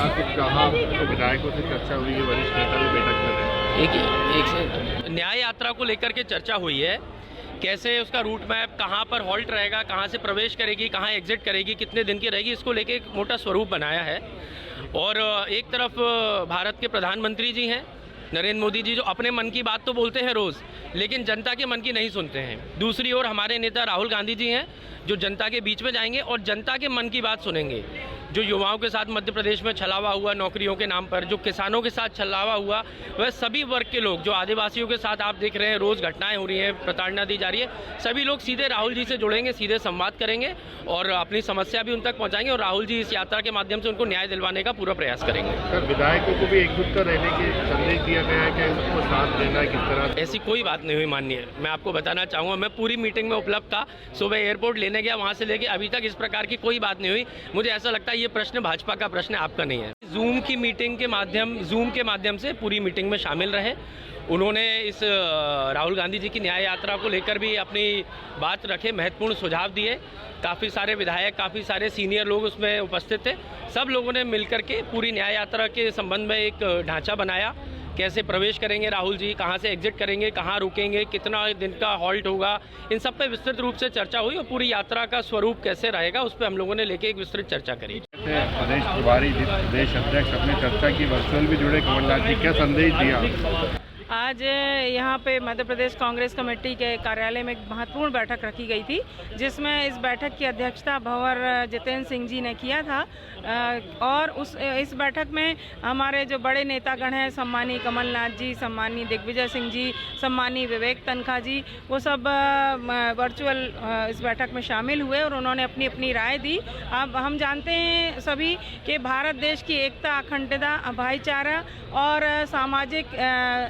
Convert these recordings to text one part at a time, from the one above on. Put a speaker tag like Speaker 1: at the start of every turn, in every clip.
Speaker 1: क्या कुछ कहा, तो विधायकों से चर्चा हुई है, वरिष्ठ नेता भी बैठक में रहे।
Speaker 2: एक न्याय यात्रा को लेकर के चर्चा हुई है, कैसे उसका रूट मैप, कहाँ पर हॉल्ट रहेगा, कहाँ से प्रवेश करेगी, कहाँ एग्जिट करेगी, कितने दिन की रहेगी, इसको लेके एक मोटा स्वरूप बनाया है। और एक तरफ भारत के प्रधानमंत्री जी हैं नरेंद्र मोदी जी, जो अपने मन की बात तो बोलते हैं रोज़, लेकिन जनता के मन की नहीं सुनते हैं। दूसरी ओर हमारे नेता राहुल गांधी जी हैं, जो जनता के बीच में जाएंगे और जनता के मन की बात सुनेंगे। जो युवाओं के साथ मध्य प्रदेश में छलावा हुआ नौकरियों के नाम पर, जो किसानों के साथ छलावा हुआ, वह सभी वर्ग के लोग, जो आदिवासियों के साथ आप देख रहे हैं रोज़ घटनाएं हो रही हैं, प्रताड़ना दी जा रही है, सभी लोग सीधे राहुल जी से जुड़ेंगे, सीधे संवाद करेंगे और अपनी समस्या भी उन तक पहुँचाएंगे। और राहुल जी इस यात्रा के माध्यम से उनको न्याय दिलवाने का पूरा प्रयास करेंगे।
Speaker 1: सर, विधायकों को भी एकजुट कर रहने के संदेश दिया गया है कि सबको साथ देना है, किस तरह?
Speaker 2: ऐसी कोई बात नहीं हुई माननीय, मैं आपको बताना चाहूँगा, मैं पूरी मीटिंग में उपलब्ध था, सुबह एयरपोर्ट लेने गया, वहाँ से लेके अभी तक इस प्रकार की कोई बात नहीं हुई। मुझे ऐसा लगता है ये प्रश्न भाजपा का प्रश्न है, आपका नहीं है। जूम के माध्यम से पूरी मीटिंग में शामिल रहे। उन्होंने इस राहुल गांधी जी की न्याय यात्रा को लेकर भी अपनी बात रखे, महत्वपूर्ण सुझाव दिए। काफ़ी सारे विधायक, काफ़ी सारे सीनियर लोग उसमें उपस्थित थे। सब लोगों ने मिलकर के पूरी न्याय यात्रा के संबंध में एक ढांचा बनाया, कैसे प्रवेश करेंगे राहुल जी, कहाँ से एग्जिट करेंगे, कहाँ रुकेंगे, कितना दिन का हॉल्ट होगा, इन सब पे विस्तृत रूप से चर्चा हुई और पूरी यात्रा का स्वरूप कैसे रहेगा उस पर हम लोगों ने लेके एक विस्तृत चर्चा करी।
Speaker 1: प्रदेश प्रभारी, प्रदेश अध्यक्ष अपने चर्चा की वर्चुअल भी जुड़े, कमलनाथ जी क्या संदेश दिया?
Speaker 3: आज यहाँ पे मध्य प्रदेश कांग्रेस कमेटी के कार्यालय में एक महत्वपूर्ण बैठक रखी गई थी, जिसमें इस बैठक की अध्यक्षता भंवर जितेंद्र सिंह जी ने किया था। और इस बैठक में हमारे जो बड़े नेतागण हैं, सम्मानीय कमलनाथ जी, सम्मानीय दिग्विजय सिंह जी, सम्मानीय विवेक तनखा जी, वो सब वर्चुअल इस बैठक में शामिल हुए और उन्होंने अपनी अपनी राय दी। अब हम जानते हैं सभी कि भारत देश की एकता, अखंडता, भाईचारा और सामाजिक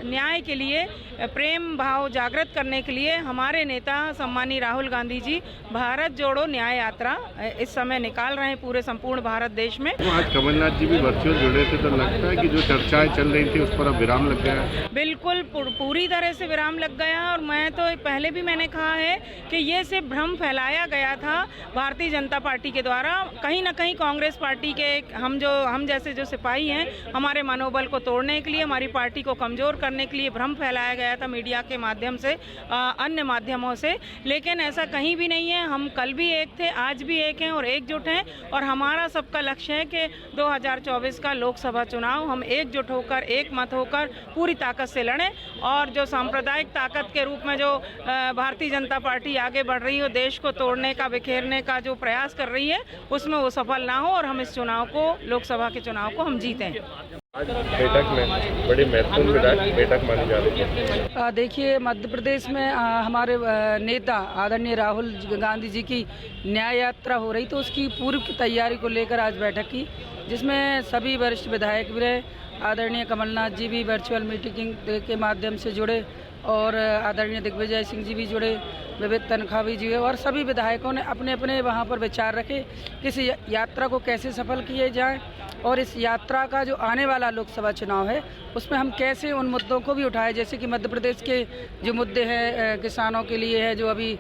Speaker 3: न्याय के लिए, प्रेम भाव जागृत करने के लिए हमारे नेता सम्मानीय राहुल गांधी जी भारत जोड़ो न्याय यात्रा इस समय निकाल रहे हैं पूरे संपूर्ण भारत देश में।
Speaker 1: आज कमलनाथ जी भी वर्चुअल जुड़े थे, तो लगता है कि जो चर्चाएं चल रही थी उस पर अब विराम लग गया है?
Speaker 3: बिल्कुल पूरी तरह से विराम लग गया। और मैं तो पहले भी मैंने कहा है कि ये सिर्फ भ्रम फैलाया गया था भारतीय जनता पार्टी के द्वारा। कहीं ना कहीं कांग्रेस पार्टी के हम जैसे जो सिपाही हैं, हमारे मनोबल को तोड़ने के लिए, हमारी पार्टी को कमजोर करने के लिए भ्रम फैलाया गया था मीडिया के माध्यम से, अन्य माध्यमों से। लेकिन ऐसा कहीं भी नहीं है। हम कल भी एक थे, आज भी एक हैं और एकजुट हैं। और हमारा सबका लक्ष्य है कि 2024 का लोकसभा चुनाव हम एकजुट होकर, एक मत होकर पूरी ताकत से लड़ें। और जो सांप्रदायिक ताकत के रूप में जो भारतीय जनता पार्टी आगे बढ़ रही है, देश को तोड़ने का, बिखेरने का जो प्रयास कर रही है, उसमें वो सफल ना हो और हम इस चुनाव को, लोकसभा के चुनाव को हम जीतें।
Speaker 1: आज बैठक में बड़ी महत्वपूर्ण बैठक मानी जा रही है।
Speaker 4: देखिए, मध्य प्रदेश में हमारे नेता आदरणीय राहुल गांधी जी की न्याय यात्रा हो रही, तो उसकी पूर्व की तैयारी को लेकर आज बैठक की, जिसमें सभी वरिष्ठ विधायक भी रहे। आदरणीय कमलनाथ जी भी वर्चुअल मीटिंग के माध्यम से जुड़े और आदरणीय दिग्विजय सिंह जी भी जुड़े, विवेक तनखा भी जुड़े और सभी विधायकों ने अपने अपने वहाँ पर विचार रखे कि इस यात्रा को कैसे सफल किए जाए और इस यात्रा का जो आने वाला लोकसभा चुनाव है उसमें हम कैसे उन मुद्दों को भी उठाएं। जैसे कि मध्य प्रदेश के जो मुद्दे हैं किसानों के लिए है, जो अभी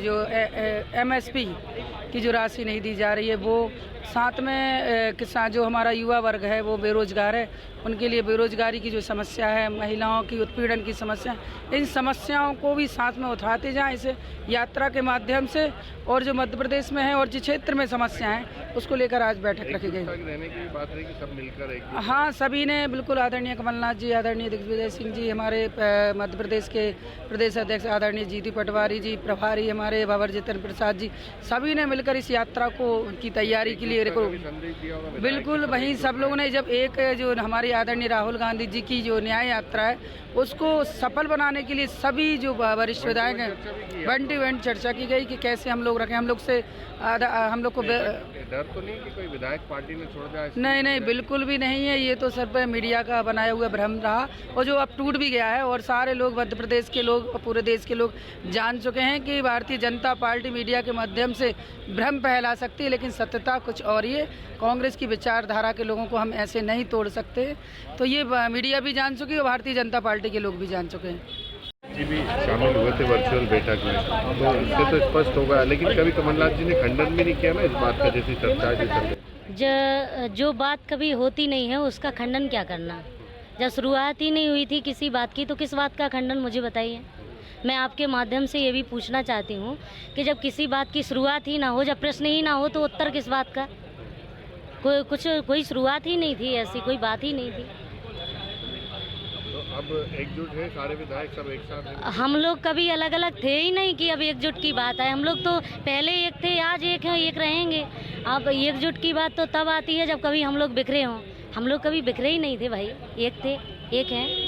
Speaker 4: जो MSP की जो राशि नहीं दी जा रही है वो, साथ में किसान जो हमारा युवा वर्ग है वो बेरोजगार है, उनके लिए बेरोजगारी की जो समस्या है, महिलाओं की उत्पीड़न की समस्या, इन समस्याओं को भी साथ में उठाते जाएं इस यात्रा के माध्यम से। और जो मध्य प्रदेश में है और जिस क्षेत्र में समस्याएं हैं उसको लेकर आज बैठक रखी गई।
Speaker 1: रहने की बात रही कि सब मिलकर
Speaker 4: हाँ, सभी ने बिल्कुल, आदरणीय कमलनाथ जी, आदरणीय दिग्विजय सिंह जी, हमारे मध्य प्रदेश के प्रदेश अध्यक्ष आदरणीय जीतू पटवारी जी, प्रभारी हमारे भंवर जितेंद्र प्रसाद जी, सभी ने मिलकर इस यात्रा को की तैयारी के लिए बिल्कुल वहीं सब लोगों ने, जब एक जो हमारी आदरणीय राहुल गांधी जी की जो न्याय यात्रा है उसको सफल बनाने के लिए सभी जो वरिष्ठ विधायक हैं वन टू वन चर्चा की गई कि कैसे हम लोग रखें। हम लोग को
Speaker 1: डर तो नहीं कि कोई विधायक पार्टी ने छोड़ दिया?
Speaker 4: नहीं, बिल्कुल भी नहीं है। ये तो सिर्फ मीडिया का बनाया हुआ भ्रम रहा और जो अब टूट भी गया है। और सारे लोग, मध्य प्रदेश के लोग, पूरे देश के लोग जान चुके हैं कि भारतीय जनता पार्टी मीडिया के माध्यम से भ्रम फैला सकती है, लेकिन सत्यता कुछ और ही है। कांग्रेस की विचारधारा के लोगों को हम ऐसे नहीं तोड़ सकते। तो ये मीडिया भी जान चुकी है और भारतीय जनता पार्टी के लोग भी जान चुके हैं।
Speaker 1: जी भी शामिल हुए थे वर्चुअल बैठक में, तो इससे तो स्पष्ट होगा। लेकिन कभी कमलनाथ जी ने खंडन भी नहीं किया ना इस बात का, जैसी चर्चा जो चल रही।
Speaker 5: जो बात कभी होती नहीं है उसका खंडन क्या करना। जब शुरुआत ही नहीं हुई थी किसी बात की तो किस बात का खंडन, मुझे बताइए। मैं आपके माध्यम से ये भी पूछना चाहती हूँ कि जब किसी बात की शुरुआत ही ना हो, जब प्रश्न ही ना हो तो उत्तर किस बात का। कोई शुरुआत ही नहीं थी, ऐसी कोई बात ही नहीं थी।
Speaker 1: तो अब एकजुट है सारे विधायक सब एक साथ हैं?
Speaker 5: हम लोग कभी अलग अलग थे ही नहीं कि अब एकजुट की बात है। हम लोग तो पहले एक थे, आज एक हैं, एक रहेंगे। अब एकजुट की बात तो तब आती है जब कभी हम लोग बिखरे हों। हम लोग कभी बिखरे ही नहीं थे भाई, एक थे, एक हैं।